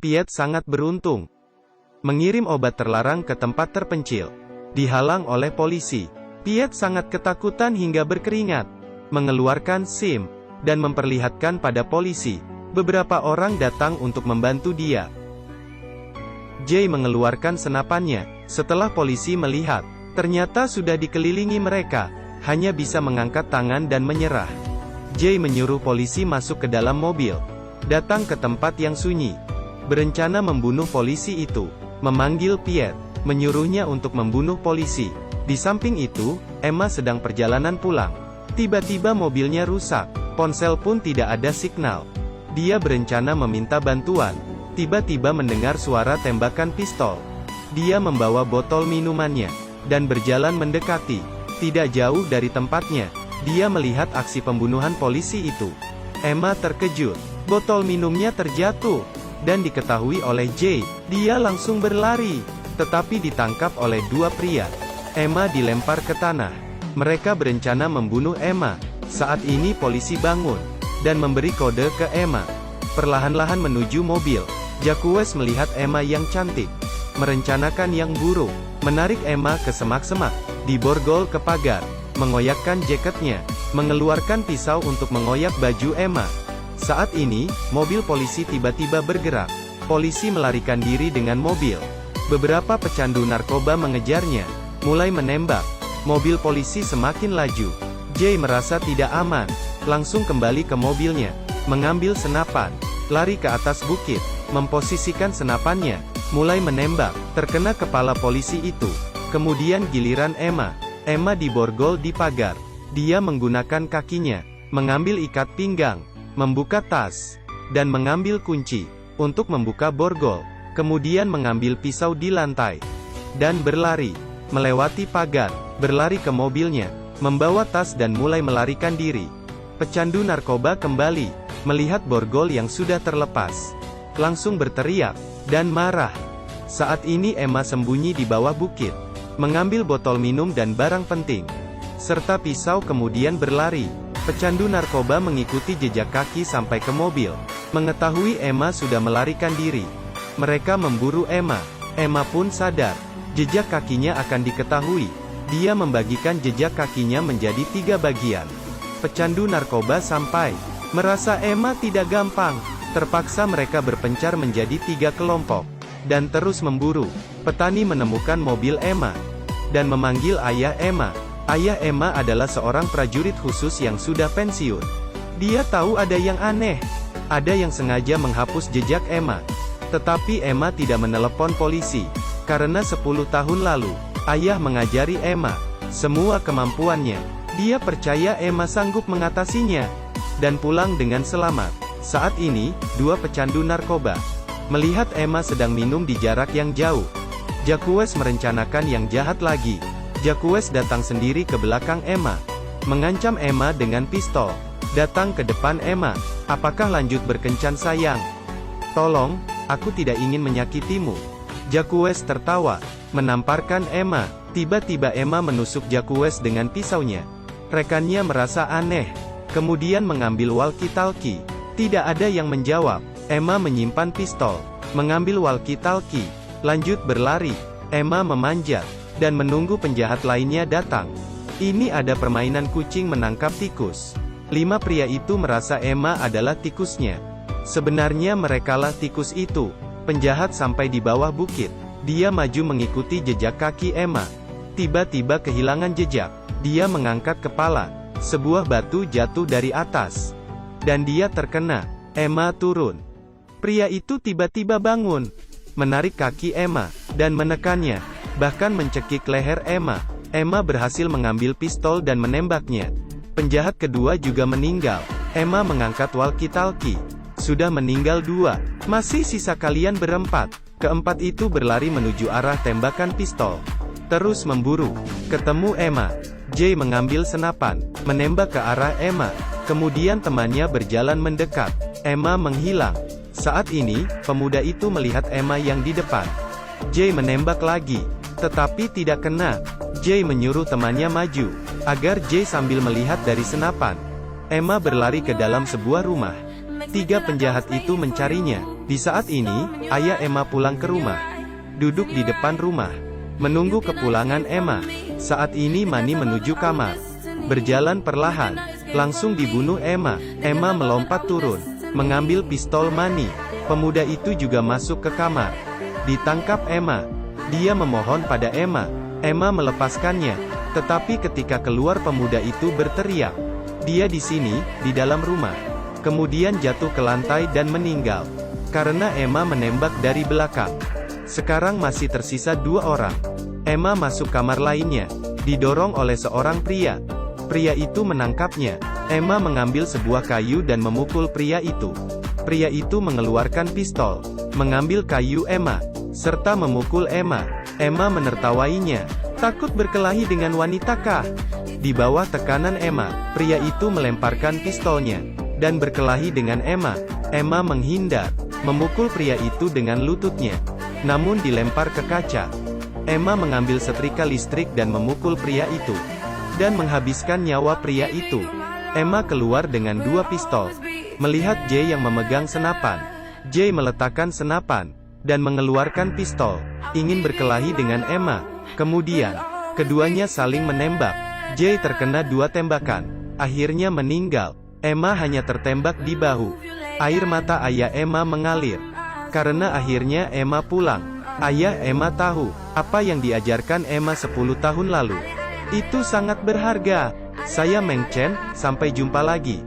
Piet sangat beruntung. Mengirim obat terlarang ke tempat terpencil. Dihalang oleh polisi. Piet sangat ketakutan hingga berkeringat. Mengeluarkan SIM, dan memperlihatkan pada polisi. Beberapa orang datang untuk membantu dia. Jay mengeluarkan senapannya. Setelah polisi melihat, ternyata sudah dikelilingi mereka. Hanya bisa mengangkat tangan dan menyerah. Jay menyuruh polisi masuk ke dalam mobil. Datang ke tempat yang sunyi. Berencana membunuh polisi itu. Memanggil Piet. Menyuruhnya untuk membunuh polisi. Di samping itu, Emma sedang perjalanan pulang. Tiba-tiba mobilnya rusak. Ponsel pun tidak ada signal. Dia berencana meminta bantuan. Tiba-tiba mendengar suara tembakan pistol. Dia membawa botol minumannya. Dan berjalan mendekati. Tidak jauh dari tempatnya. Dia melihat aksi pembunuhan polisi itu. Emma terkejut. Botol minumnya terjatuh. Dan diketahui oleh Jay. Dia langsung berlari. Tetapi ditangkap oleh dua pria. Emma dilempar ke tanah. Mereka berencana membunuh Emma. Saat ini polisi bangun. Dan memberi kode ke Emma. Perlahan-lahan menuju mobil. Jacques melihat Emma yang cantik. Merencanakan yang buruk. Menarik Emma ke semak-semak. Diborgol ke pagar. Mengoyakkan jaketnya. Mengeluarkan pisau untuk mengoyak baju Emma. Saat ini, mobil polisi tiba-tiba bergerak. Polisi melarikan diri dengan mobil. Beberapa pecandu narkoba mengejarnya. Mulai menembak. Mobil polisi semakin laju. Jay merasa tidak aman. Langsung kembali ke mobilnya. Mengambil senapan. Lari ke atas bukit. Memposisikan senapannya. Mulai menembak. Terkena kepala polisi itu. Kemudian giliran Emma. Emma diborgol di pagar. Dia menggunakan kakinya. Mengambil ikat pinggang. Membuka tas. Dan mengambil kunci. Untuk membuka borgol. Kemudian mengambil pisau di lantai. Dan berlari. Melewati pagar. Berlari ke mobilnya. Membawa tas dan mulai melarikan diri. Pecandu narkoba kembali. Melihat borgol yang sudah terlepas. Langsung berteriak. Dan marah. Saat ini Emma sembunyi di bawah bukit. Mengambil botol minum dan barang penting. Serta pisau kemudian berlari. Pecandu narkoba mengikuti jejak kaki sampai ke mobil. Mengetahui Emma sudah melarikan diri. Mereka memburu Emma. Emma pun sadar. Jejak kakinya akan diketahui. Dia membagikan jejak kakinya menjadi 3 bagian. Pecandu narkoba sampai. Merasa Emma tidak gampang. Terpaksa mereka berpencar menjadi 3 kelompok. Dan terus memburu. Petani menemukan mobil Emma. Dan memanggil ayah Emma. Ayah Emma adalah seorang prajurit khusus yang sudah pensiun. Dia tahu ada yang aneh. Ada yang sengaja menghapus jejak Emma. Tetapi Emma tidak menelepon polisi. Karena 10 tahun lalu, ayah mengajari Emma semua kemampuannya. Dia percaya Emma sanggup mengatasinya. Dan pulang dengan selamat. Saat ini, 2 pecandu narkoba melihat Emma sedang minum di jarak yang jauh. Jacques merencanakan yang jahat lagi. Jacques datang sendiri ke belakang Emma. Mengancam Emma dengan pistol. Datang ke depan Emma. Apakah lanjut berkencan sayang? Tolong, aku tidak ingin menyakitimu. Jacques tertawa. Menamparkan Emma. Tiba-tiba Emma menusuk Jacques dengan pisaunya. Rekannya merasa aneh. Kemudian mengambil walkie-talkie. Tidak ada yang menjawab. Emma menyimpan pistol. Mengambil walkie-talkie. Lanjut berlari. Emma memanjat. Dan menunggu penjahat lainnya datang. Ini ada permainan kucing menangkap tikus. 5 pria itu merasa Emma adalah tikusnya. Sebenarnya merekalah tikus itu. Penjahat sampai di bawah bukit. Dia maju mengikuti jejak kaki Emma. Tiba-tiba kehilangan jejak. Dia mengangkat kepala. Sebuah batu jatuh dari atas. Dan dia terkena. Emma turun. Pria itu tiba-tiba bangun. Menarik kaki Emma. Dan menekannya. Bahkan mencekik leher Emma. Emma berhasil mengambil pistol dan menembaknya. Penjahat kedua juga meninggal. Emma mengangkat walkie-talkie. Sudah meninggal 2. Masih sisa kalian berempat. Keempat itu berlari menuju arah tembakan pistol. Terus memburu. Ketemu Emma. Jay mengambil senapan. Menembak ke arah Emma. Kemudian temannya berjalan mendekat. Emma menghilang. Saat ini, pemuda itu melihat Emma yang di depan. Jay menembak lagi. Tetapi tidak kena. Jay menyuruh temannya maju. Agar Jay sambil melihat dari senapan. Emma berlari ke dalam sebuah rumah. 3 penjahat itu mencarinya. Di saat ini, ayah Emma pulang ke rumah. Duduk di depan rumah, menunggu kepulangan Emma. Saat ini Manny menuju kamar. Berjalan perlahan, langsung dibunuh Emma. Emma melompat turun, mengambil pistol Manny. Pemuda itu juga masuk ke kamar. Ditangkap Emma. Dia memohon pada Emma. Emma melepaskannya. Tetapi ketika keluar, pemuda itu berteriak, "Dia di sini, di dalam rumah." Kemudian jatuh ke lantai dan meninggal. Karena Emma menembak dari belakang. Sekarang masih tersisa 2 orang. Emma masuk kamar lainnya. Didorong oleh seorang pria. Pria itu menangkapnya. Emma mengambil sebuah kayu dan memukul pria itu. Pria itu mengeluarkan pistol, mengambil kayu Emma, serta memukul Emma. Emma menertawainya. Takut berkelahi dengan wanitakah? Di bawah tekanan Emma, pria itu melemparkan pistolnya, dan berkelahi dengan Emma. Emma menghindar, memukul pria itu dengan lututnya, namun dilempar ke kaca. Emma mengambil setrika listrik dan memukul pria itu, dan menghabiskan nyawa pria itu. Emma keluar dengan 2 pistol. Melihat Jay yang memegang senapan, Jay meletakkan senapan, dan mengeluarkan pistol, ingin berkelahi dengan Emma. Kemudian, keduanya saling menembak. Jay terkena 2 tembakan, akhirnya meninggal. Emma hanya tertembak di bahu. Air mata ayah Emma mengalir. Karena akhirnya Emma pulang. Ayah Emma tahu, apa yang diajarkan Emma 10 tahun lalu. Itu sangat berharga. Saya Meng Chen, sampai jumpa lagi.